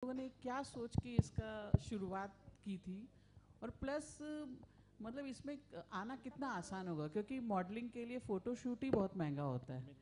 लोगों ने क्या सोच के इसका शुरुआत की थी, और प्लस मतलब इसमें आना कितना आसान होगा, क्योंकि मॉडलिंग के लिए फ़ोटोशूट ही बहुत महंगा होता है।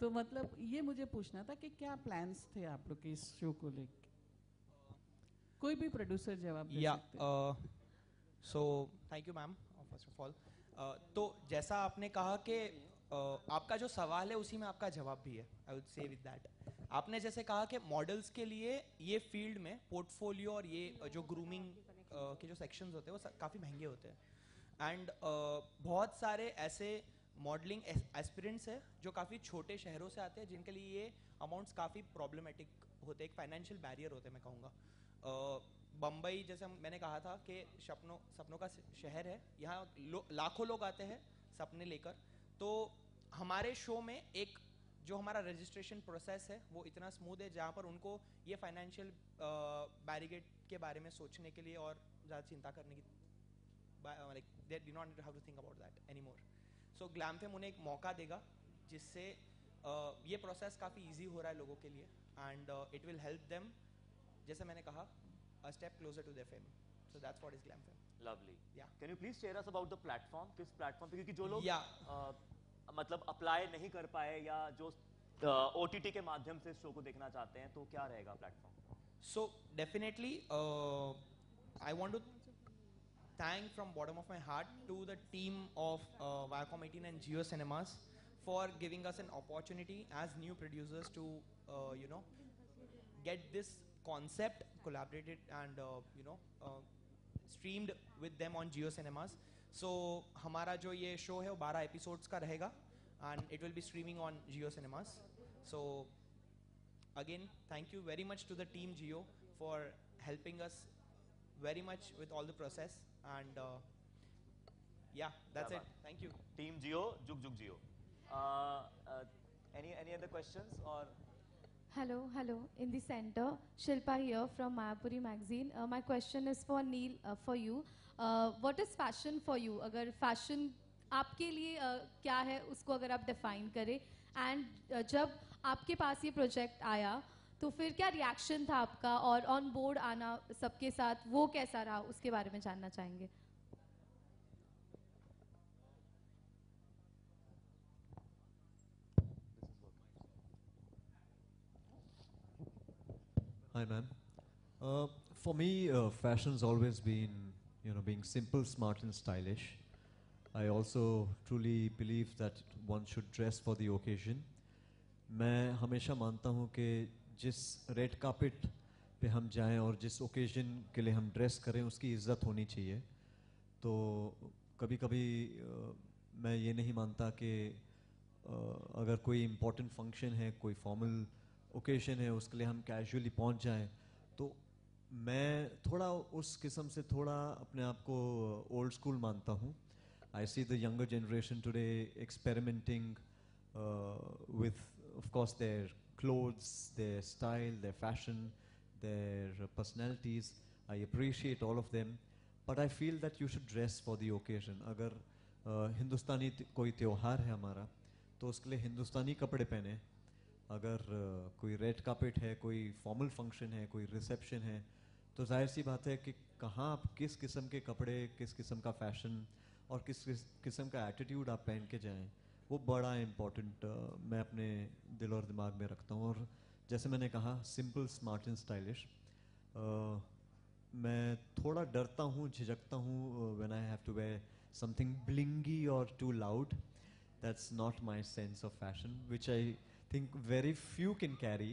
तो मतलब ये मुझे पूछना था कि क्या प्लान्स थे आप लोग के इस शो को लेकर। कोई भी प्रोड्यूसर जवाब दे सकते हैं। So thank you ma'am first of all. तो जैसा आपने कहा कि आपका जो सवाल है उसी में आपका जवाब भी है, I would say with that. आपने जैसे कहा कि मॉडल्स के लिए ये फील्ड में पोर्टफोलियो और ये जो ग्रूमिंग के जो सेक्शंस होते हैं वो काफ़ी महंगे होते हैं। एंड बहुत सारे ऐसे मॉडलिंग एस्पिरेंट्स हैं जो काफ़ी छोटे शहरों से आते हैं, जिनके लिए ये अमाउंट्स काफ़ी प्रॉब्लमेटिक होते हैं, एक फाइनेंशियल बैरियर होते हैं मैं कहूँगा। बम्बई जैसे मैंने कहा था कि सपनों का शहर है, यहाँ लाखों लोग आते हैं सपने लेकर। तो हमारे शो में एक जो हमारा रजिस्ट्रेशन प्रोसेस है वो इतना स्मूथ है, जहाँ पर उनको ये फाइनेंशियल बैरिकेड के बारे में सोचने के लिए और ज़्यादा चिंता करने की like they do not have to think about that any more. So glam fame उन्हें एक मौका देगा जिससे ये प्रोसेस काफ़ी ईजी हो रहा है लोगों के लिए, and it will help them, जैसे मैंने कहा, a step closer to their fame. So that's what is Glam Fame. Lovely. Yeah. Can you please share us about the platform? किस platform पे, क्योंकि जो लोग Yeah. मतलब अप्लाई नहीं कर पाए या जो OTT के माध्यम से इस शो को देखना चाहते हैं, तो क्या रहेगा platform? So definitely, I want to thank from bottom of my heart to the team of Viacom 18 and Geo Cinemas for giving us an opportunity as new producers to get this concept collaborated and streamed with them on Geo Cinemas. So हमारा जो ये show है वो 12 episodes का रहेगा and it will be streaming on Geo Cinemas. So again, thank you very much to the team Geo for helping us very much with all the process, and yeah, that's it. Thank you. Team Geo, Jug Geo. Any other questions or? Hello, in the center. Shilpa here from Mayapuri magazine. My question is for Neil, for you. What is fashion for you? अगर fashion आपके लिए क्या है, उसको अगर आप define करें, and जब आपके पास ये project आया, तो फिर क्या reaction था आपका, और on board आना सबके साथ वो कैसा रहा, उसके बारे में जानना चाहेंगे। Hi, ma'am. For me, fashion's always been, being simple, smart, and stylish. I also truly believe that one should dress for the occasion. मैं हमेशा मानता हूँ कि जिस रेड कार्पेट पे हम जाएं और जिस ओकेजन के लिए हम ड्रेस करें उसकी इज्जत होनी चाहिए। तो कभी कभी मैं ये नहीं मानता कि अगर कोई इम्पोर्टेंट फंक्शन है, कोई फॉर्मल ओकेजन है, उसके लिए हम कैजुअली पहुंच जाएं, तो मैं थोड़ा उस किस्म से थोड़ा अपने आप को ओल्ड स्कूल मानता हूँ। I see the younger generation today experimenting with, of course, their clothes, their style, their fashion, their personalities. I appreciate all of them, but I feel that you should dress for the occasion. अगर हिंदुस्तानी कोई त्योहार है हमारा, तो उसके लिए हिंदुस्तानी कपड़े पहने। अगर कोई रेड कार्पेट है, कोई फॉर्मल फंक्शन है, कोई रिसेप्शन है, तो जाहिर सी बात है कि कहाँ आप किस किस्म के कपड़े, किस किस्म का फैशन और किस किस्म का एटीट्यूड आप पहन के जाएं, वो बड़ा इम्पोर्टेंट मैं अपने दिल और दिमाग में रखता हूँ। और जैसे मैंने कहा, सिंपल, स्मार्ट एंड स्टाइलिश। मैं थोड़ा डरता हूँ, झिझकता हूँ when I have to wear something blingy और too loud. That's not my sense of fashion, which I think very few can carry,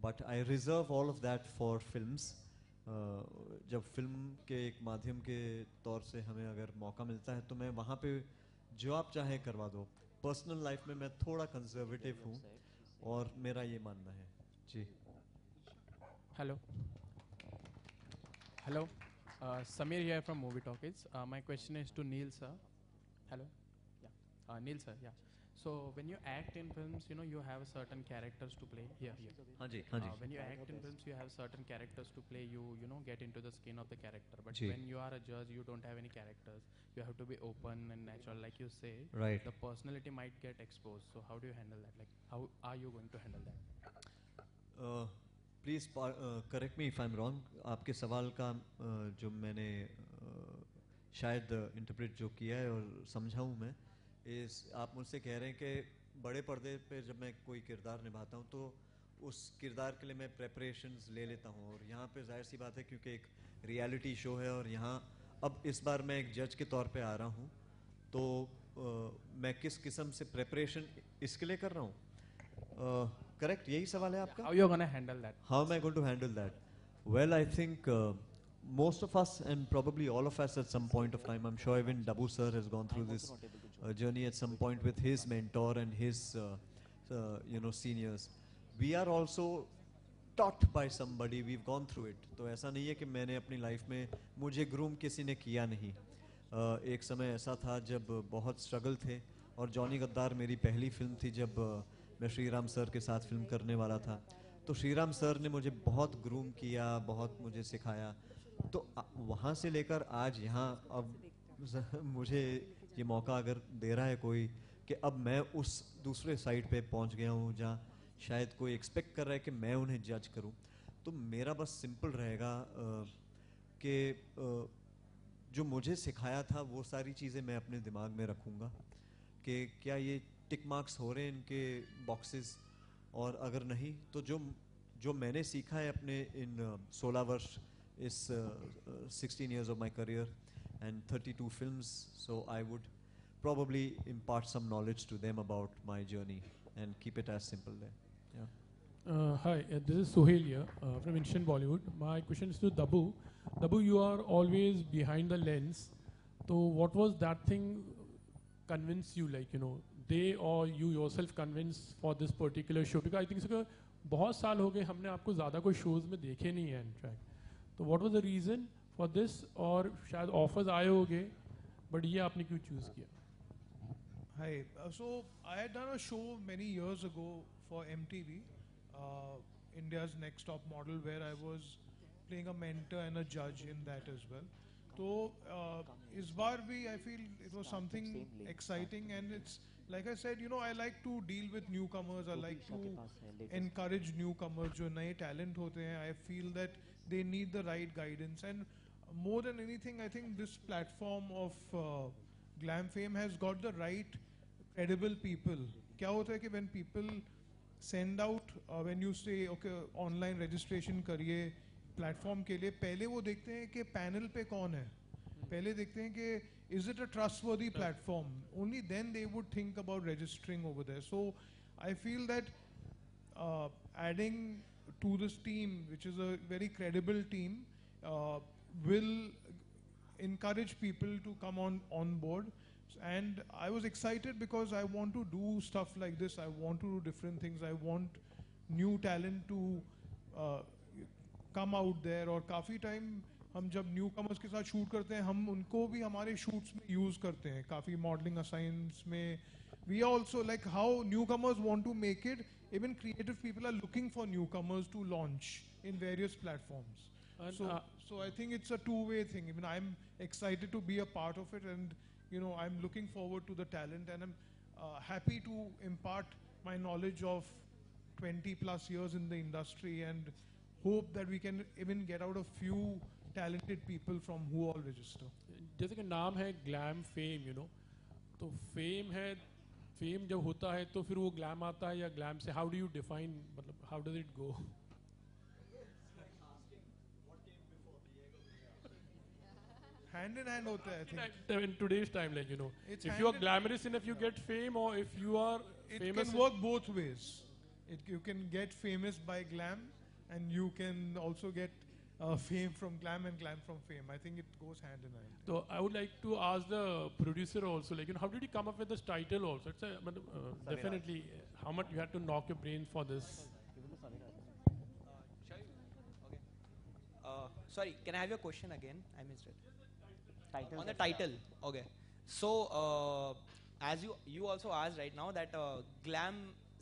but I reserve all of that for films. जब film के एक माध्यम के तौर से हमें अगर मौका मिलता है तो मैं वहाँ पे जो आप चाहे करवा दो। पर्सनल लाइफ में मैं थोड़ा कंजर्वेटिव हूँ और मेरा ये मानना है जी। Hello, Samir here from Movie Talkies. My question is to Neil sir. Hello, yeah, Neil sir, yeah. So when you act in films, you have certain characters to play. Here. हाँ जी। When you act in films, you have certain characters to play. You get into the skin of the character. But जी. when you are a judge, you don't have any characters. You have to be open and natural, like you say. Right. The personality might get exposed. So how do you handle that? Like, how are you going to handle that? Please correct me if I am wrong. आपके सवाल का जो मैंने शायद interpret जो किया है और समझा हूँ मैं, आप मुझसे कह रहे हैं कि बड़े पर्दे पे जब मैं कोई किरदार निभाता हूँ तो उस किरदार के लिए मैं प्रेपरेशंस ले लेता हूँ, और यहाँ पे जाहिर सी बात है क्योंकि एक रियलिटी शो है और यहाँ अब इस बार मैं एक जज के तौर पे आ रहा हूँ, तो मैं किस किस्म से प्रेपरेशन इसके लिए कर रहा हूँ. करेक्ट, यही सवाल है आपका? How you're gonna handle that? How am I going to handle that? Well, I think most of us, and probably all of us at some point of time, I'm sure even Dabu sir has gone through this journey at some point with his mentor and his seniors. We are also taught by somebody, we've gone through it. तो ऐसा नहीं है कि मैंने अपनी life में मुझे groom किसी ने किया नहीं. एक समय ऐसा था जब बहुत स्ट्रगल थे, और जॉनी गद्दार मेरी पहली फिल्म थी जब मैं श्रीराम सर के साथ फिल्म करने वाला था. तो श्रीराम सर ने मुझे बहुत ग्रूम किया, बहुत मुझे सिखाया. तो वहाँ से लेकर आज यहाँ अब मुझे ये मौका अगर दे रहा है कोई कि अब मैं उस दूसरे साइड पे पहुँच गया हूँ जहाँ शायद कोई एक्सपेक्ट कर रहा है कि मैं उन्हें जज करूँ, तो मेरा बस सिंपल रहेगा कि जो मुझे सिखाया था वो सारी चीज़ें मैं अपने दिमाग में रखूँगा कि क्या ये टिक मार्क्स हो रहे हैं इनके बॉक्सेस, और अगर नहीं तो जो मैंने सीखा है अपने इन 16 वर्ष, इस 16 years of my career and 32 films, so I would probably impart some knowledge to them about my journey and keep it as simple there. Yeah. Hi, this is Sohail here from Instant Bollywood. My question is to Dabu. Dabu, you are always behind the lens. So what was that thing convince you, like, you know, they or you yourself convinced for this particular show? Because I think so बहुत साल हो गए हमने आपको ज़्यादा कोई shows में देखे नहीं है इनफैक्ट. तो what was the reason for this? और शायद offers आए होंगे, but ये आपने क्यों choose किया? Hi. So I had done a show many years ago for MTV, India's Next Top Model, where I was playing a mentor and a judge in that as well. So इस बार भी I feel it was something exciting, and it's like I said, you know, I like to deal with newcomers. I like to encourage newcomers जो नए talent होते हैं. I feel that they need the right guidance, and more than anything, I think this platform of Glam Fame has got the right credible people. क्या होता है कि when people send out, when you say okay online registration करिए platform के लिए, पहले वो देखते हैं कि panel पे कौन है, पहले देखते हैं कि is it a trustworthy platform. Only then they would think about registering over there. So I feel that adding to this team, which is a very credible team, will encourage people to come on board. And I was excited because I want to do stuff like this. I want to do different things. I want new talent to come out there. और काफ़ी time हम जब newcomers के साथ shoot करते हैं, हम उनको भी हमारे shoots में use करते हैं. काफ़ी modeling assigns में. We are also like how newcomers want to make it. Even creative people are looking for newcomers to launch in various platforms. So I think it's a two-way thing. I mean, I'm excited to be a part of it, and you know, I'm looking forward to the talent, and I'm happy to impart my knowledge of 20 plus years in the industry, and hope that we can even get out a few talented people from who all register. जैसे कि नाम है Glam Fame, you know, तो fame है, fame जब होता है तो फिर वो glam आता है या glam से, how do you define, मतलब how does it go? Hand in hand होता है, I think. In today's time, like, you know, It's if you are hand in- glamorous enough, you get fame, or if you are It famous, can work both ways. You can get famous by glam, and you can also get fame from glam and glam from fame. I think it goes hand in hand. So I would like to ask the producer also, like, you know, how did you come up with this title also? It's a, definitely, how much you had to knock your brains for this? Sorry, can I have your question again? I missed it. Title On the कैसे title, okay. So as you also asked right now that glam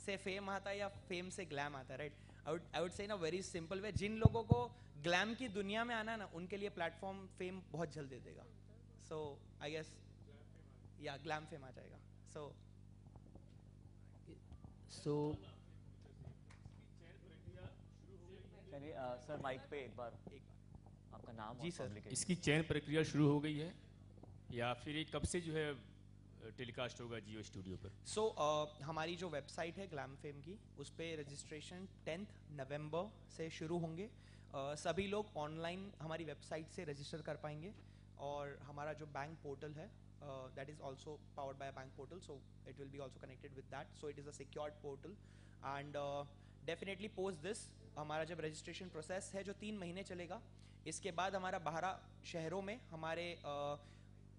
से fame आता है या fame से glam आता है, right? I would say in a very simple way, जिन लोगों को glam की दुनिया में आना है ना, उनके लिए platform fame बहुत जल्द दे देगा. So I guess yeah, glam fame आ जाएगा. So सर माइक पे एक बार आपका नाम जी और सर। publication। इसकी चयन प्रक्रिया शुरू हो गई है या फिर ये कब से जो है टेलीकास्ट होगा जियो स्टूडियो पर? सो हमारी जो वेबसाइट है ग्लैम फेम की, उस पर रजिस्ट्रेशन 10 नवंबर से शुरू होंगे। सभी लोग ऑनलाइन हमारी वेबसाइट से रजिस्टर कर पाएंगे और हमारा जो बैंक पोर्टल है that is also powered by a bank portal, so it will be also connected with that, so it is a secured portal and definitely post this हमारा जब registration process है जो 3 महीने चलेगा, इसके बाद हमारा 12 शहरों में हमारे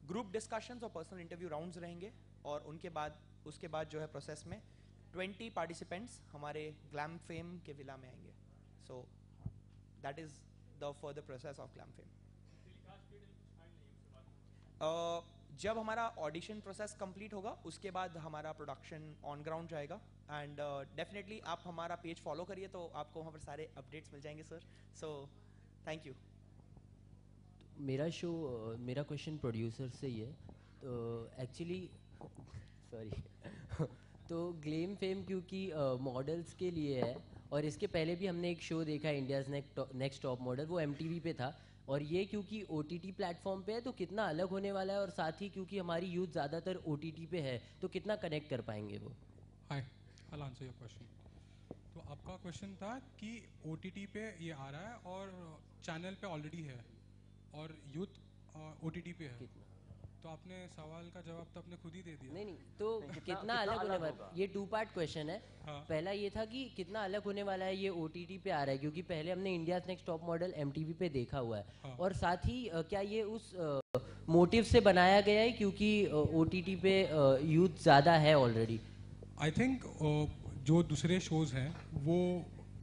ग्रुप डिस्कशंस और पर्सनल इंटरव्यू राउंड्स रहेंगे और उसके बाद जो है प्रोसेस में 20 पार्टिसिपेंट्स हमारे ग्लैम फेम के विला में आएंगे। So that is the further process of glam fame. जब हमारा ऑडिशन प्रोसेस कंप्लीट होगा उसके बाद हमारा प्रोडक्शन ऑन ग्राउंड जाएगा एंड डेफिनेटली आप हमारा पेज फॉलो करिए तो आपको वहाँ पर सारे अपडेट्स मिल जाएंगे सर। So thank you. मेरा क्वेश्चन प्रोड्यूसर से ही है। तो एक्चुअली सॉरी तो ग्लैम फेम क्योंकि मॉडल्स के लिए है और इसके पहले भी हमने एक शो देखा इंडियाज़ नेक्स्ट टॉप मॉडल, वो MTV पे था, और ये क्योंकि OTT प्लेटफॉर्म पे है तो कितना अलग होने वाला है और साथ ही क्योंकि हमारी यूथ ज़्यादातर OTT पे है तो कितना कनेक्ट कर पाएंगे वो? हाय, I'll answer your question। तो आपका क्वेश्चन था कि OTT पे ये आ रहा है और चैनल पे ऑलरेडी है और यूथ OTT पे है, तो आपने सवाल का जवाब तो आपने खुद ही दे दिया। नहीं तो कितना अलग होने वाला, ये 2 पार्ट क्वेश्चन है। हाँ। पहला ये था कि कितना अलग होने वाला है ये OTT पे आ रहा है क्योंकि पहले हमने India next top model MTV पे देखा हुआ है। हाँ। और साथ ही क्या ये उस मोटिव से बनाया गया है क्योंकि OTT पे यूथ ज़्यादा है ऑलरेडी? आई थिंक जो दूसरे शोज हैं वो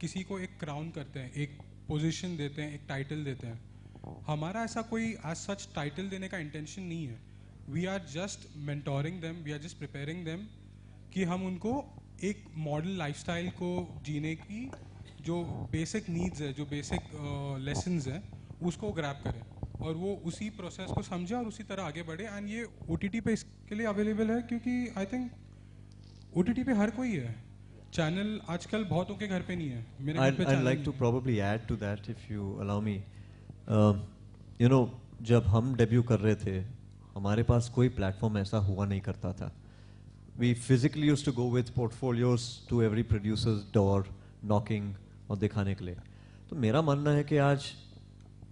किसी को एक क्राउन करते हैं, एक पोजीशन देते हैं, एक टाइटल देते हैं। हमारा ऐसा कोई एज सच टाइटल देने का इंटेंशन नहीं है। We are just mentoring them, we are just preparing them कि हम उनको एक मॉडल लाइफस्टाइल को जीने की जो बेसिक नीड्स है, जो बेसिक लेसन्स हैं, उसको ग्रैब करें और वो उसी प्रोसेस को समझे और उसी तरह आगे बढ़े। एंड ये OTT पे इसके लिए अवेलेबल है क्योंकि आई थिंक OTT पे हर कोई है। चैनल आजकल बहुतों के घर पे नहीं है। मेरे घर पे I'd channel like to probably add to that if you allow me. You know, जब हम डेब्यू कर रहे थे हमारे पास कोई प्लेटफॉर्म ऐसा हुआ नहीं करता था। We physically used to go with portfolios to every producer's door, knocking और दिखाने के लिए। तो मेरा मानना है कि आज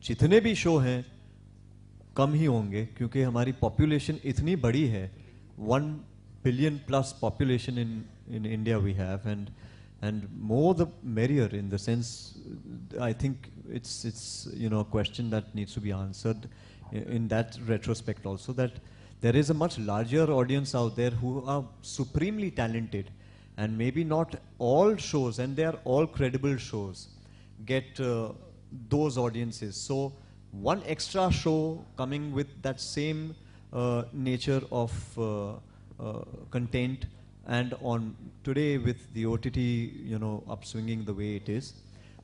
जितने भी शो हैं कम ही होंगे क्योंकि हमारी पॉपुलेशन इतनी बड़ी है, 1 billion plus population in India we have, and more the merrier, in the sense I think it's you know a question that needs to be answered in that retrospect also, that there is a much larger audience out there who are supremely talented, and maybe not all shows, and they are all credible shows, get those audiences. So one extra show coming with that same nature of content, and on today with the OTT, you know, upswinging the way it is,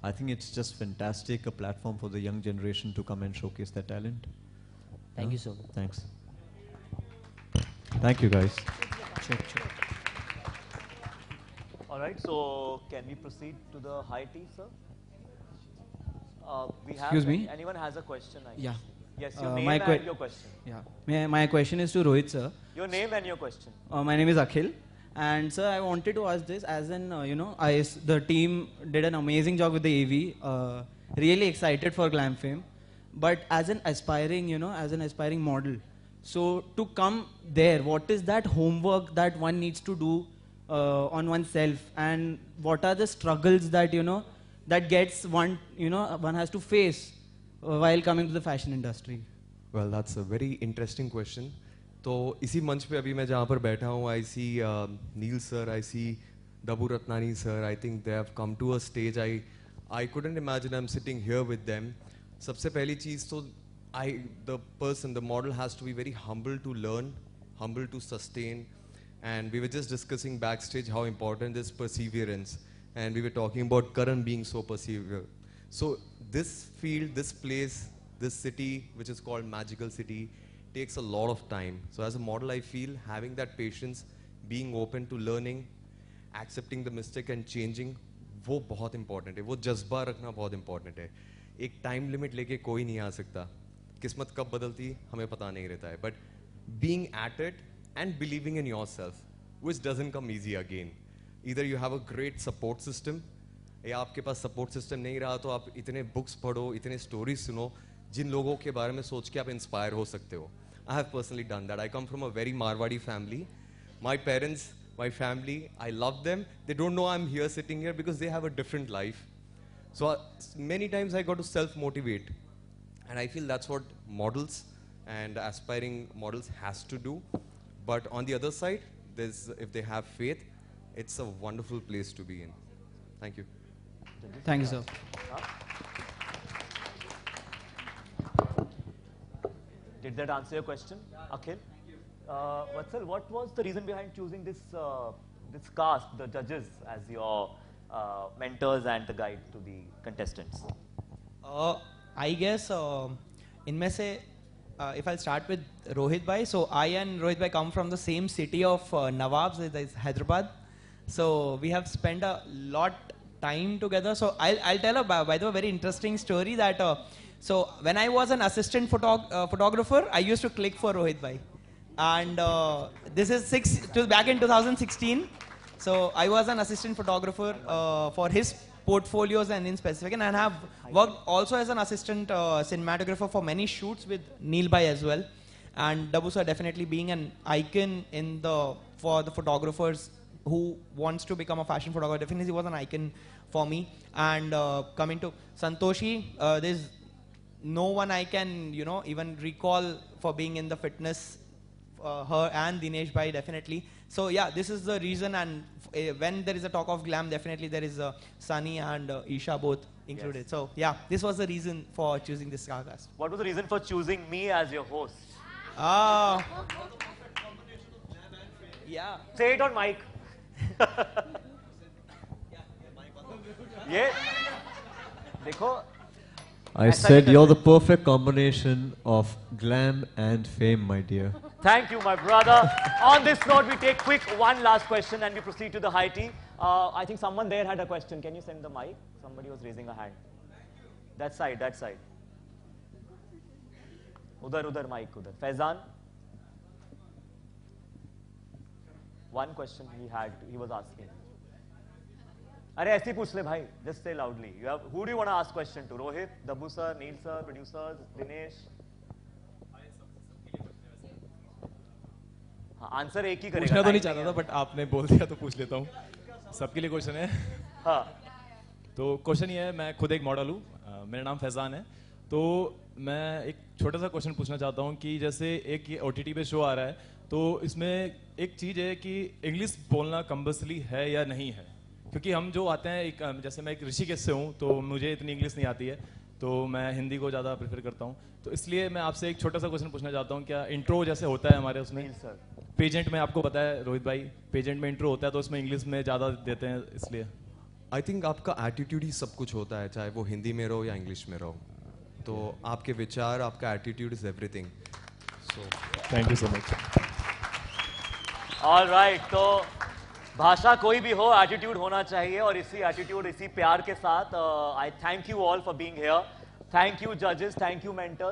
I think it's just fantastic, a platform for the young generation to come and showcase their talent. Thank you so much. Thanks. Thank you, guys. All right, so can we proceed to the high tea, sir? We have Excuse me? Anyone has a question? I Yeah. guess. Yes, your my name and your question. Yeah. My question is to Rohit, sir. Your name and your question. My name is Akhil. And sir, I wanted to ask this as in, you know, the team did an amazing job with the AV. Really excited for Glam Fame. But as an aspiring, you know, as an aspiring model, so to come there, what is that homework that one needs to do on oneself? And what are the struggles that, you know, that gets one, you know, one has to face while coming to the fashion industry? Well, that's a very interesting question. तो इसी मंच पे अभी मैं जहाँ पर बैठा हूँ, I see Neel sir, I see Dabboo Ratnani sir, I think they have come to a stage I couldn't imagine I am sitting here with them. सबसे पहली चीज़ तो the model has to be very humble to learn, humble to sustain, and we were just discussing backstage how important is perseverance, and we were talking about Karan being so perseverant. So this field, this place, this city, which is called Magical City, takes a lot of time. So as a model, I feel having that patience, being open to learning, accepting the mistake and changing वो बहुत important है, वो जज्बा रखना बहुत important है. एक time limit लेके कोई नहीं आ सकता, किस्मत कब बदलती हमें पता नहीं रहता है, but being at it and believing in yourself which doesn't come easy again. Either you have a great support system, या आपके पास सपोर्ट सिस्टम नहीं रहा तो आप इतने बुक्स पढ़ो, इतने स्टोरीज सुनो जिन लोगों के बारे में सोच के आप इंस्पायर हो सकते हो. I have personally done that. I come from a very Marwadi family. My parents, my family, I love them. They don't know I'm here sitting here because they have a different life. So many times I got to self-motivate. And I feel that's what models and aspiring models has to do. But on the other side, if they have faith, it's a wonderful place to be in. Thank you. Thank you, sir. Did that answer your question, Akhil? Vatsal, what was the reason behind choosing this this cast, the judges, as your mentors and the guide to the contestants? I guess इनमें से if I'll start with Rohit bhai, so I and Rohit bhai come from the same city of Nawabs, that is Hyderabad. So we have spent a lot time together. So I'll tell by the way, very interesting story that so when I was an assistant photographer, I used to click for Rohit bhai, and this is back in 2016. So I was an assistant photographer for his portfolios and in specific, and I have worked also as an assistant cinematographer for many shoots with Neil bhai as well. And Dabu sir definitely being an icon for the photographers who wants to become a fashion photographer, definitely was an icon for me. And coming to Santoshi, there's no one I can even recall for being in the fitness, her and Dinesh bhai definitely. So yeah, this is the reason. And when there is a talk of glam, definitely there is Sunny and Isha both included. Yes. So yeah, this was the reason for choosing this cast. What was the reason for choosing me as your host? Yeah. Say it on mic. ये देखो. I said you're the perfect combination of glam and fame, my dear. Thank you, my brother. On this note, we take one last question and we proceed to the high tea. I think someone there had a question. Can you send the mic? Somebody was raising a hand. That side, that side. Udhar mic, udhar. Faizan. One question he was asking. अरे ऐसे ही पूछ ले भाई, just say loudly. Who do you want to ask question to? Rohit, Dabu sir, Neil sir, producers, Dinesh. हाँ, answer एक ही करेगा. पूछना तो नहीं चाहता था, बट आपने बोल दिया तो पूछ लेता हूँ. सबके लिए क्वेश्चन है. हाँ. तो क्वेश्चन ये है, मैं खुद एक मॉडल हूँ, मेरा नाम फैजान है. तो मैं एक छोटा सा क्वेश्चन पूछना चाहता हूँ कि जैसे एक OTT पे शो आ रहा है, तो इसमें एक चीज़ है कि इंग्लिश बोलना कंपल्सरी है या नहीं है, क्योंकि हम जो आते हैं जैसे मैं एक ऋषिकेश से हूँ, तो मुझे इतनी इंग्लिश नहीं आती है, तो मैं हिंदी को ज़्यादा प्रेफर करता हूँ. तो इसलिए मैं आपसे एक छोटा सा क्वेश्चन पूछना चाहता हूँ, क्या इंट्रो जैसे होता है हमारे उसमें पेजेंट में, आपको पता है रोहित भाई, पेजेंट में इंट्रो होता है तो उसमें इंग्लिश में ज़्यादा देते हैं, इसलिए आई थिंक आपका एटीट्यूड ही सब कुछ होता है, चाहे वो हिंदी में रहो या इंग्लिश में रहो. तो आपके विचार, आपका attitude is everything. So thank you so much. Alright, तो भाषा कोई भी हो, एटीट्यूड होना चाहिए, और इसी एटीट्यूड, इसी प्यार के साथ आई thank you all for being here. Thank you जजेस, थैंक यू मेंटर्स.